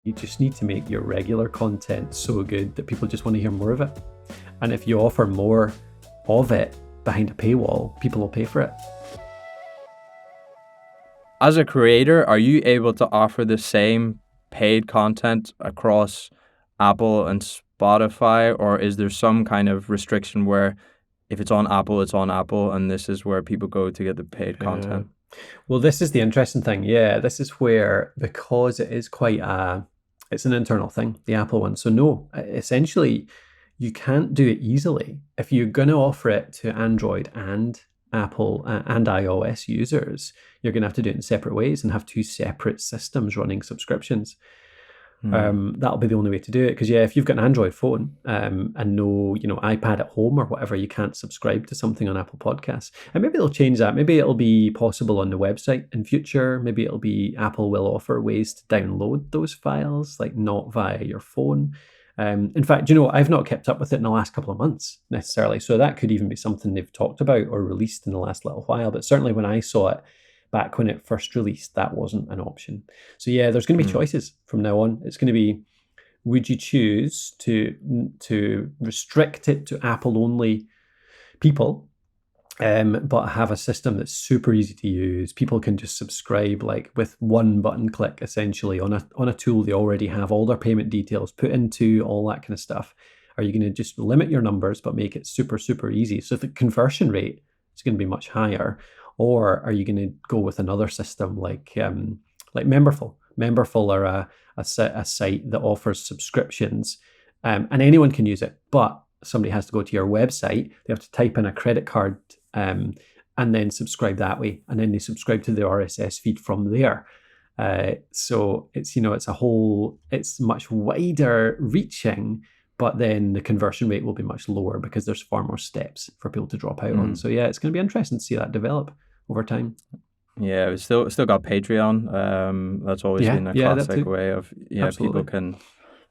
You just need to make your regular content so good that people just want to hear more of it. And if you offer more of it behind a paywall, people will pay for it. As a creator, are you able to offer the same paid content across Apple and Spotify, or is there some kind of restriction where if it's on Apple, and this is where people go to get the paid content? Well, this is the interesting thing. Yeah, this is where, because it is it's an internal thing, the Apple one. So no, essentially, you can't do it easily. If you're going to offer it to Android and Apple and iOS users, you're going to have to do it in separate ways and have two separate systems running subscriptions. That'll be the only way to do it, because if you've got an Android phone and no iPad at home or whatever, you can't subscribe to something on Apple Podcasts. And maybe they'll change that. Maybe it'll be possible on the website in future. Maybe it'll be Apple will offer ways to download those files, like not via your phone. In fact, I've not kept up with it in the last couple of months necessarily, so that could even be something they've talked about or released in the last little while. But certainly when I saw it back when it first released, that wasn't an option. So there's going to be choices from now on. It's going to be, would you choose to restrict it to Apple only people, but have a system that's super easy to use? People can just subscribe like with one button click, essentially on a tool they already have all their payment details put into, all that kind of stuff. Are you going to just limit your numbers but make it super, super easy so the conversion rate is going to be much higher? Or are you going to go with another system like Memberful? Memberful are a site that offers subscriptions, and anyone can use it, but somebody has to go to your website. They have to type in a credit card and then subscribe that way, and then they subscribe to the RSS feed from there. So it's much wider reaching, but then the conversion rate will be much lower because there's far more steps for people to drop out on. So it's going to be interesting to see that develop over time. Yeah, we've still got Patreon. That's always been a classic way of people can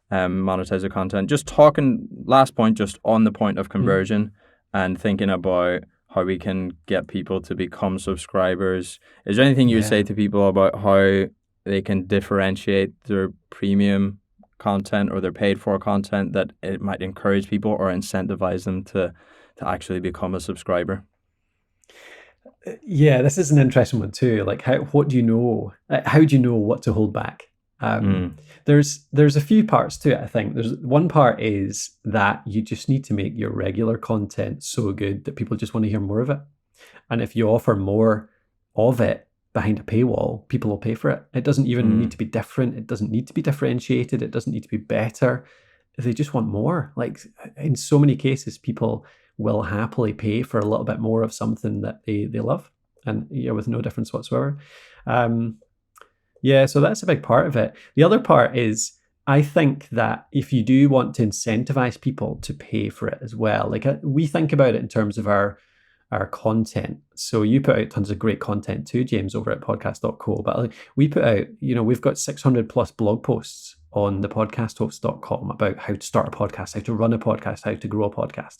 monetize their content. Just talking last point, just on the point of conversion and thinking about how we can get people to become subscribers. Is there anything you say to people about how they can differentiate their premium content or their paid for content that it might encourage people or incentivize them to actually become a subscriber? Yeah, this is an interesting one too. Like, what do you know? How do you know what to hold back? There's a few parts to it, I think. There's one part is that you just need to make your regular content so good that people just want to hear more of it. And if you offer more of it behind a paywall, people will pay for it. It doesn't even need to be different. It doesn't need to be differentiated. It doesn't need to be better. They just want more. Like, in so many cases, people will happily pay for a little bit more of something that they love, and with no difference whatsoever. So that's a big part of it. The other part is, I think that if you do want to incentivize people to pay for it as well, like we think about it in terms of our content. So you put out tons of great content too, James, over at Podcast.co, but we put out, we've got 600 plus blog posts on the podcasthost.com about how to start a podcast, how to run a podcast, how to grow a podcast.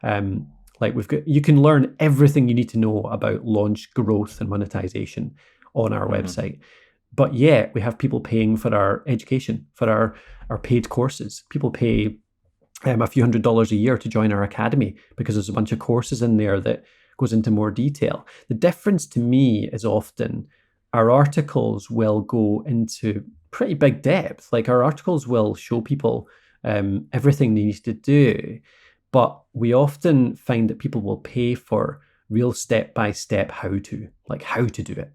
You can learn everything you need to know about launch, growth, and monetization on our website. But we have people paying for our education, for our paid courses. People pay a few $100s a year to join our academy because there's a bunch of courses in there that goes into more detail. The difference to me is often our articles will go into pretty big depth. Like, our articles will show people everything they need to do. But we often find that people will pay for real step-by-step how to do it.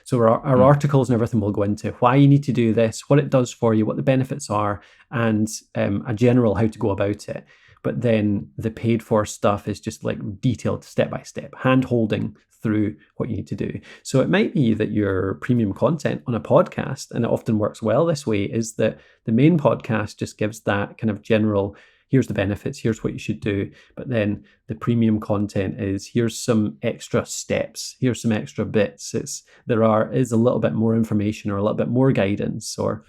So our articles and everything will go into why you need to do this, what it does for you, what the benefits are, and a general how to go about it. But then the paid for stuff is just like detailed step-by-step, hand-holding through what you need to do. So it might be that your premium content on a podcast, and it often works well this way, is that the main podcast just gives that kind of general, here's the benefits, here's what you should do. But then the premium content is, here's some extra steps, here's some extra bits. There is a little bit more information or a little bit more guidance, or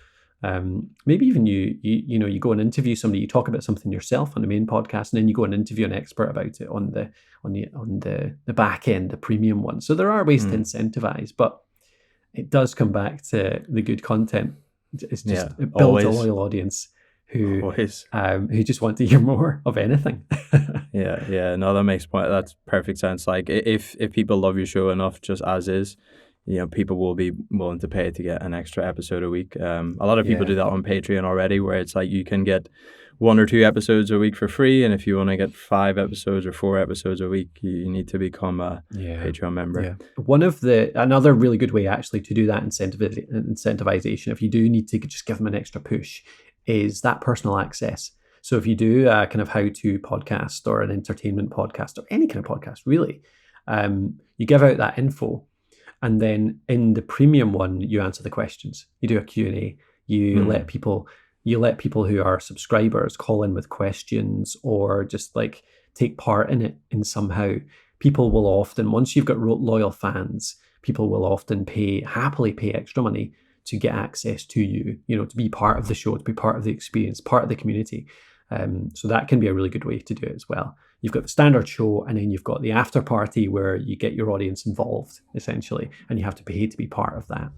maybe even you go and interview somebody, you talk about something yourself on the main podcast, and then you go and interview an expert about it on the back end, the premium one. So there are ways to incentivize, but it does come back to the good content. It's just it builds a loyal audience who just want to hear more of anything. Yeah. No, that's perfect sense. Like if people love your show enough just as is, people will be willing to pay to get an extra episode a week. A lot of people do that on Patreon already, where it's like you can get 1 or 2 episodes a week for free, and if you want to get 5 episodes or 4 episodes a week, you need to become a Patreon member. Another really good way actually to do that incentivization, if you do need to just give them an extra push, is that personal access. So if you do a kind of how-to podcast or an entertainment podcast or any kind of podcast, really, you give out that info, and then in the premium one, you answer the questions. You do a Q&A. You let people who are subscribers call in with questions or just like take part in it in somehow. People will often, once you've got loyal fans, people will often happily pay extra money to get access to you, to be part of the show, to be part of the experience, part of the community. So that can be a really good way to do it as well. You've got the standard show, and then you've got the after party where you get your audience involved, essentially, and you have to pay to be part of that.